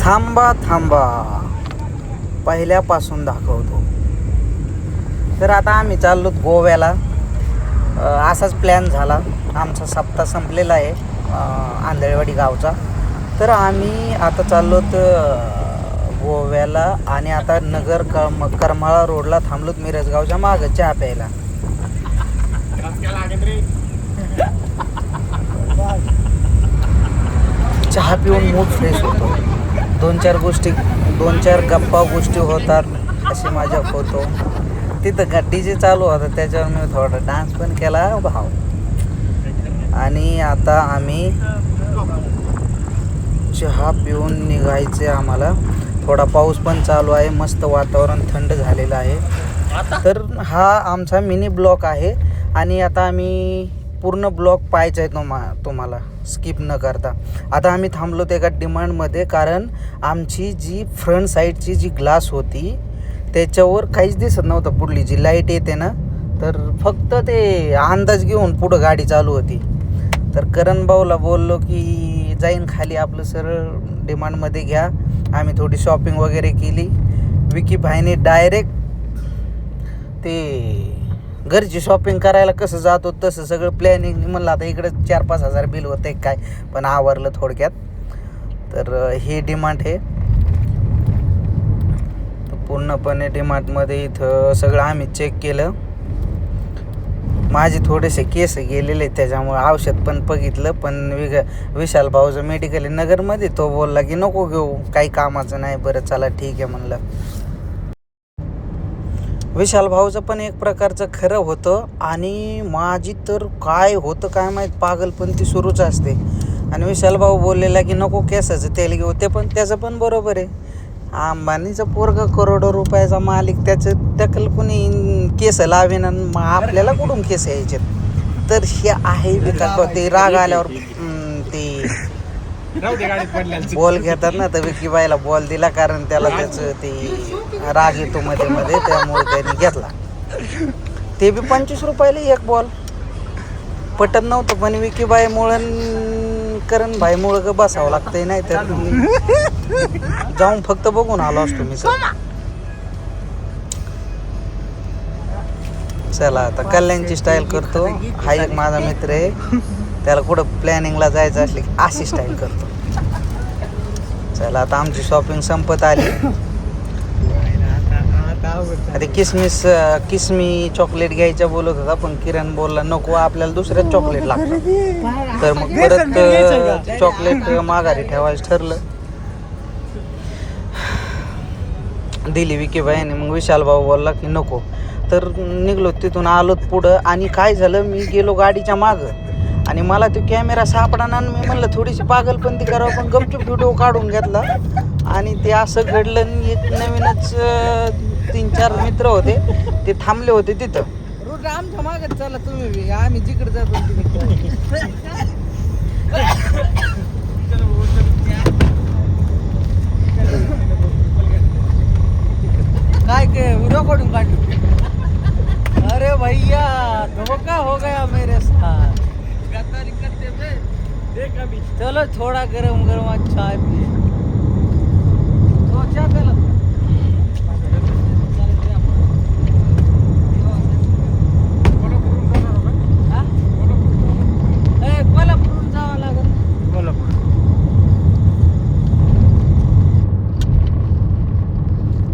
थांबा थांबा, पहिल्यापासून दाखवतो. तर आता आम्ही चाललो गोव्याला. असाच प्लॅन झाला. आमचा सप्ताह संपलेला आहे आंधळेवाडी गावचा. तर आम्ही आता चाललो गोव्याला आणि आता करमाळा रोडला थांबलोत मिरजगावच्या मागं चहा प्यायला. चहा पिऊन मूड फ्रेश होतो. दोन चार गप्पा गोष्टी होतात अशी मजा होतो. तिथं गड्डी जे चालू होतं त्याच्यावर मी थोडा डान्स पण केला भाव. आणि आता आम्ही चहा पिऊन निघायचे. आम्हाला थोडा पाऊस पण चालू आहे. मस्त वातावरण थंड झालेलं आहे. तर हा आमचा मिनी ब्लॉक आहे. आणि आता आम्ही पूर्ण ब्लॉक पाहायचा आहे तुम्हाला स्किप न करता. आता आम्ही थांबलो एका डिमांडमध्ये, कारण आमची जी फ्रंट साईडची जी ग्लास होती त्याच्यावर काहीच दिसत नव्हतं. पुढली जी लाईट येते ना, तर फक्त ते अंदाज घेऊन पुढं गाडी चालू होती. तर करण भाऊला बोललो की जाईन खाली आपलं सरळ डिमांडमध्ये घ्या. आम्ही थोडी शॉपिंग वगैरे केली. विकी भाईने डायरेक्ट ते घरची शॉपिंग करायला कसं जातो तसं सगळं प्लॅनिंग. म्हणलं आता इकडं 4-5 हजार बिल होते काय, पण आवरलं थोडक्यात. तर हे डिमांड आहे पूर्णपणे. डिमांडमध्ये इथं सगळं आम्ही चेक केलं. माझे थोडेसे केस गेलेले त्याच्यामुळे औषध पण बघितलं. पण विशाल भाऊचं मेडिकल आहे नगरमध्ये. तो बोलला की नको घेऊ, काही कामाचं नाही. बरं चला ठीक आहे म्हणलं. विशाल भाऊचं पण एक प्रकारचं खरं होतं. आणि माझी तर काय होतं काय माहीत, पागलपंती सुरूच असते. आणि विशाल भाऊ बोललेला की नको केसाचं तेल घेऊ, ते पण त्याचं पण बरोबर आहे. अंबानीचं पोरगं करोडो रुपयाचा मालिक, त्याचं टकल कुणी केस लावेन आणि आपल्याला कुठून केस यायचे. तर हे आहे विकास. ते राग आल्यावर ते बॉल घेतात ना, तर विकीबाईला बॉल दिला, कारण त्याला त्याचं ते राग येतो मध्ये त्यामुळे त्यांनी घेतला. ते बी 25 रुपयाला एक बॉल. पटत नव्हतं, पण विकीबाईमुळं करण भाईमुळं बसावं लागतंय. नाही तर जाऊन फक्त बघून आलो असतो मी. चला आता कल्याणची स्टाईल करतो. हा एक माझा मित्र आहे, त्याला कुठं प्लॅनिंगला जायचं असले की अशी स्टाईल करतो. चला आता आमची शॉपिंग संपत आली. आता किसमी चॉकलेट घ्यायच्या बोलत होता, पण किरण बोलला नको, आपल्याला दुसऱ्याच चॉकलेट लागतं. तर मग परत चॉकलेट माघारी ठेवायचं ठरलं. दिली विकीबाईने. मग विशाल भाऊ बोलला की नको. तर निघलो तिथून, आलोत पुढं. आणि काय झालं, मी गेलो गाडीच्या मागं आणि मला तो कॅमेरा सापडाना. मी म्हणलं थोडीशी पागलपंती करावं, पण गपचूप व्हिडिओ काढून घेतला. आणि ते असं घडलं. एक नवीनच 3-4 मित्र होते, ते थांबले होते तिथं. रोड आमच्या मागत चला तुम्ही, आम्ही जिकडे जातो काय व्हिडिओ काढून काढू. अरे भैया धोखा हो गया मेरे साथ. चलो थोड़ा गरम चाय पिए. तो चाय प्याला कोल्हापूरून जावं लागेल.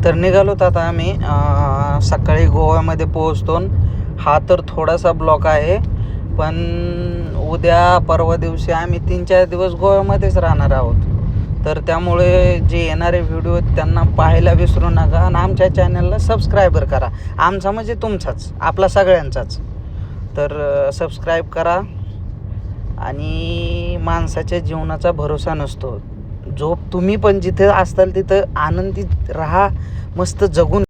तर निघालोत आता आम्ही. सकाळी गोव्यामध्ये पोहोचतो. हा तर थोडासा ब्लॉक आहे, पण उद्या परवा दिवशी आम्ही 3-4 दिवस गोव्यामध्येच राहणार आहोत. तर त्यामुळे जे येणारे व्हिडिओ त्यांना पाहायला विसरू नका. आणि आमच्या चॅनलला सबस्क्रायबर करा. आमचा म्हणजे तुमचाच, आपला सगळ्यांचाच. तर सबस्क्राईब करा. आणि माणसाच्या जीवनाचा भरोसा नसतो. तुम्ही पण जिथे असताल तिथं आनंदित राहा, मस्त जगून